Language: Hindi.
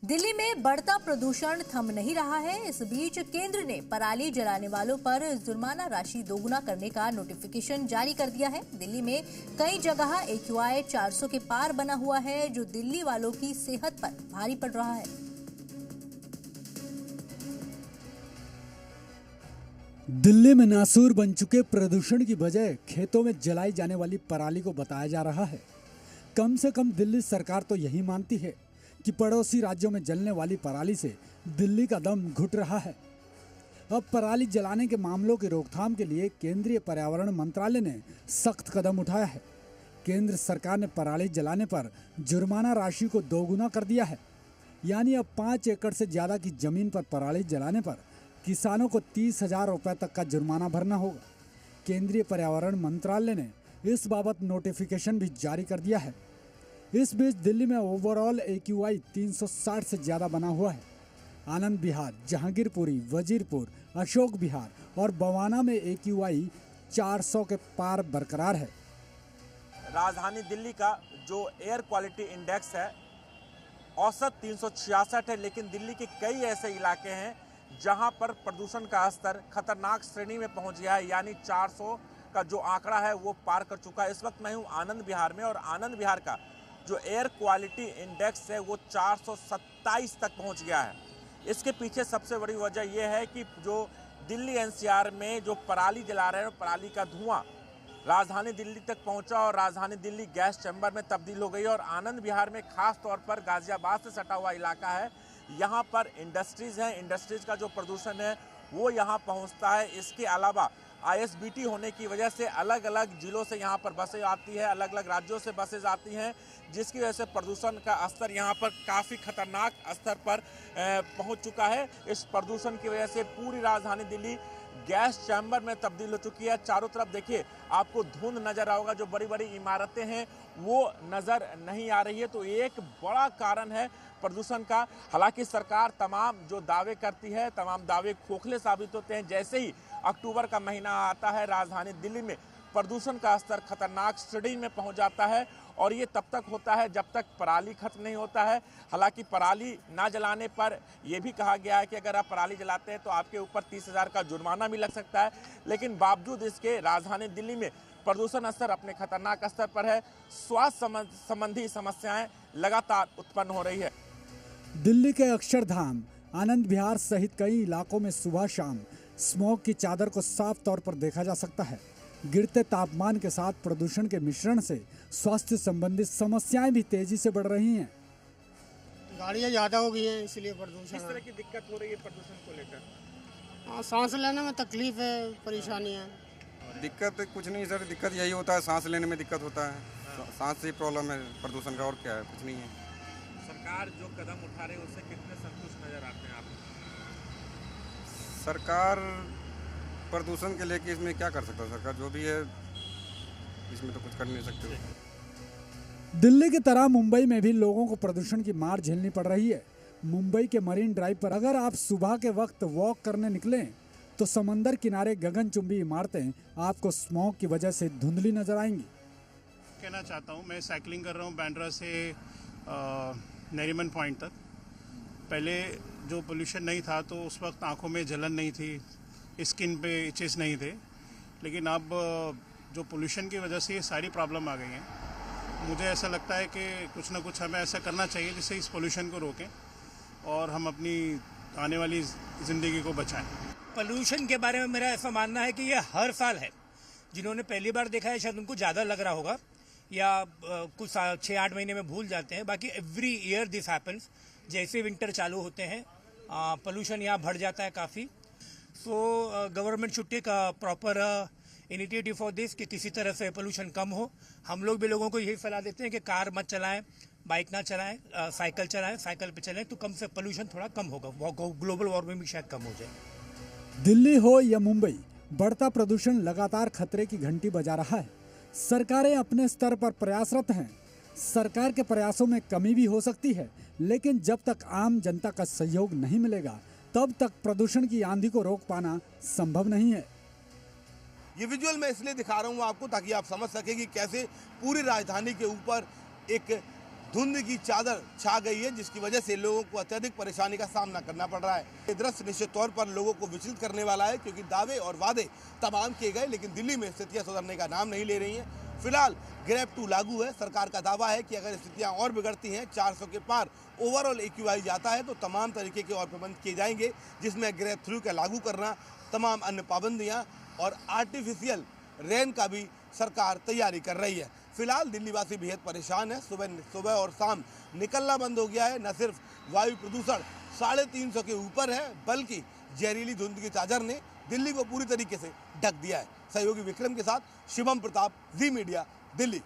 दिल्ली में बढ़ता प्रदूषण थम नहीं रहा है। इस बीच केंद्र ने पराली जलाने वालों पर जुर्माना राशि दोगुना करने का नोटिफिकेशन जारी कर दिया है। दिल्ली में कई जगह AQI 400 के पार बना हुआ है, जो दिल्ली वालों की सेहत पर भारी पड़ रहा है। दिल्ली में नासूर बन चुके प्रदूषण की वजह खेतों में जलाई जाने वाली पराली को बताया जा रहा है। कम से कम दिल्ली सरकार तो यही मानती है कि पड़ोसी राज्यों में जलने वाली पराली से दिल्ली का दम घुट रहा है। अब पराली जलाने के मामलों की रोकथाम के लिए केंद्रीय पर्यावरण मंत्रालय ने सख्त कदम उठाया है। केंद्र सरकार ने पराली जलाने पर जुर्माना राशि को दोगुना कर दिया है। यानी अब 5 एकड़ से ज्यादा की जमीन पर पराली जलाने पर किसानों को 30,000 रुपए तक का जुर्माना भरना होगा। केंद्रीय पर्यावरण मंत्रालय ने इस बाबत नोटिफिकेशन भी जारी कर दिया है। इस बीच दिल्ली में ओवरऑल AQI 360 से ज्यादा बना हुआ है। आनंद विहार, जहांगीरपुरी, वजीरपुर, अशोक विहार और बवाना में AQI 400 के पार बरकरार है। राजधानी दिल्ली का जो एयर क्वालिटी इंडेक्स है औसत 366 है, लेकिन दिल्ली के कई ऐसे इलाके हैं जहां पर प्रदूषण का स्तर खतरनाक श्रेणी में पहुंच गया है। यानी 400 का जो आंकड़ा है वो पार कर चुका है। इस वक्त मैं हूं आनंद विहार में और आनंद विहार का जो एयर क्वालिटी इंडेक्स है वो 427 तक पहुंच गया है। इसके पीछे सबसे बड़ी वजह यह है कि जो दिल्ली NCR में जो पराली जला रहे हैं, पराली का धुआं राजधानी दिल्ली तक पहुंचा और राजधानी दिल्ली गैस चैम्बर में तब्दील हो गई। और आनंद विहार में खास तौर पर गाजियाबाद से सटा हुआ इलाका है, यहाँ पर इंडस्ट्रीज हैं। इंडस्ट्रीज का जो प्रदूषण है वो यहाँ पहुँचता है। इसके अलावा ISBT होने की वजह से अलग अलग जिलों से यहाँ पर बसें आती हैं, अलग अलग राज्यों से बसें आती हैं, जिसकी वजह से प्रदूषण का स्तर यहाँ पर काफ़ी खतरनाक स्तर पर पहुँच चुका है। इस प्रदूषण की वजह से पूरी राजधानी दिल्ली गैस चैम्बर में तब्दील हो चुकी है। चारों तरफ देखिए आपको धुंध नजर आएगा, जो बड़ी बड़ी इमारतें हैं वो नज़र नहीं आ रही है। तो एक बड़ा कारण है प्रदूषण का। हालांकि सरकार तमाम जो दावे करती है, तमाम दावे खोखले साबित होते हैं। जैसे ही अक्टूबर का महीना आता है, राजधानी दिल्ली में प्रदूषण का स्तर खतरनाक श्रेणी में पहुंच जाता है और ये तब तक होता है जब तक पराली खत्म नहीं होता है। हालांकि पराली ना जलाने पर यह भी कहा गया है कि अगर आप पराली जलाते हैं तो आपके ऊपर 30,000 का जुर्माना भी लग सकता है। लेकिन बावजूद इसके राजधानी दिल्ली में प्रदूषण स्तर अपने खतरनाक स्तर पर है। स्वास्थ्य संबंधी समस्याएं लगातार उत्पन्न हो रही है। दिल्ली के अक्षरधाम, आनंद विहार सहित कई इलाकों में सुबह शाम स्मॉग की चादर को साफ तौर पर देखा जा सकता है। गिरते तापमान के साथ प्रदूषण के मिश्रण से स्वास्थ्य संबंधित समस्याएं भी तेजी से बढ़ रही हैं। गाड़ियाँ ज़्यादा हो गई हैं, इसलिए प्रदूषण। किस तरह की दिक्कत हो रही है प्रदूषण को लेकर? हाँ, सांस लेने में तकलीफ है, परेशानी है। दिक्कत कुछ नहीं सर, दिक्कत यही होता है, सांस लेने में दिक्कत होता है। सांस से प्रॉब्लम है, प्रदूषण का और क्या है, कुछ नहीं है। सरकार जो कदम उठा रही है उससे कितने संतुष्ट नजर आते हैं आप? सरकार प्रदूषण के लेके इसमें क्या कर सकता है? सरकार जो भी है इसमें तो कुछ कर नहीं सकते। दिल्ली की तरह मुंबई में भी लोगों को प्रदूषण की मार झेलनी पड़ रही है। मुंबई के मरीन ड्राइव पर अगर आप सुबह के वक्त वॉक करने निकलें तो समंदर किनारे गगनचुंबी इमारतें आपको स्मॉग की वजह से धुंधली नजर आएंगी। कहना चाहता हूँ, मैं साइकिलिंग कर रहा हूँ बांद्रा से नरीमन पॉइंट तक। पहले जो पोल्यूशन नहीं था तो उस वक्त आंखों में जलन नहीं थी, स्किन पे इचेस नहीं थे। लेकिन अब जो पोल्यूशन की वजह से ये सारी प्रॉब्लम आ गई हैं। मुझे ऐसा लगता है कि कुछ ना कुछ हमें ऐसा करना चाहिए जिससे इस पोल्यूशन को रोकें और हम अपनी आने वाली ज़िंदगी को बचाएं। पोल्यूशन के बारे में मेरा ऐसा मानना है कि ये हर साल है। जिन्होंने पहली बार देखा है शायद उनको ज़्यादा लग रहा होगा या कुछ 6-8 महीने में भूल जाते हैं। बाकी एवरी ईयर दिस हैपन्स। जैसे विंटर चालू होते हैं पोल्यूशन यहाँ बढ़ जाता है काफ़ी। So government should take proper initiative for this कि किसी तरह से पोल्यूशन कम हो। हम लोग भी लोगों को यही सलाह देते हैं कि कार मत चलाएं, बाइक ना चलाएं, साइकिल चलाएं, साइकिल पे चलें तो कम से पोल्यूशन थोड़ा कम होगा। ग्लोबल वार्मिंग भी शायद कम हो जाए। दिल्ली हो या मुंबई, बढ़ता प्रदूषण लगातार खतरे की घंटी बजा रहा है। सरकारें अपने स्तर पर प्रयासरत हैं। सरकार के प्रयासों में कमी भी हो सकती है, लेकिन जब तक आम जनता का सहयोग नहीं मिलेगा तब तक प्रदूषण की आंधी को रोक पाना संभव नहीं है। ये विजुअल मैं इसलिए दिखा रहा हूँ आपको ताकि आप समझ सकें कि कैसे पूरी राजधानी के ऊपर एक धुंध की चादर छा गई है, जिसकी वजह से लोगों को अत्यधिक परेशानी का सामना करना पड़ रहा है। ये दृश्य निश्चित तौर पर लोगों को विचलित करने वाला है, क्योंकि दावे और वादे तमाम किए गए, लेकिन दिल्ली में स्थितियां सुधरने का नाम नहीं ले रही हैं। फिलहाल ग्रेड 2 लागू है। सरकार का दावा है कि अगर स्थितियां और बिगड़ती हैं, 400 के पार ओवरऑल AQI जाता है, तो तमाम तरीके के और प्रबंध किए जाएंगे, जिसमें ग्रेड 3 का लागू करना, तमाम अन्य पाबंदियां और आर्टिफिशियल रेन का भी सरकार तैयारी कर रही है। फिलहाल दिल्ली वासी बेहद परेशान है। सुबह और शाम निकलना बंद हो गया है। न सिर्फ वायु प्रदूषण 350 के ऊपर है, बल्कि जहरीली धुंध की चादर ने दिल्ली को पूरी तरीके से ढक दिया है। सहयोगी विक्रम के साथ शिवम प्रताप, जी मीडिया, दिल्ली।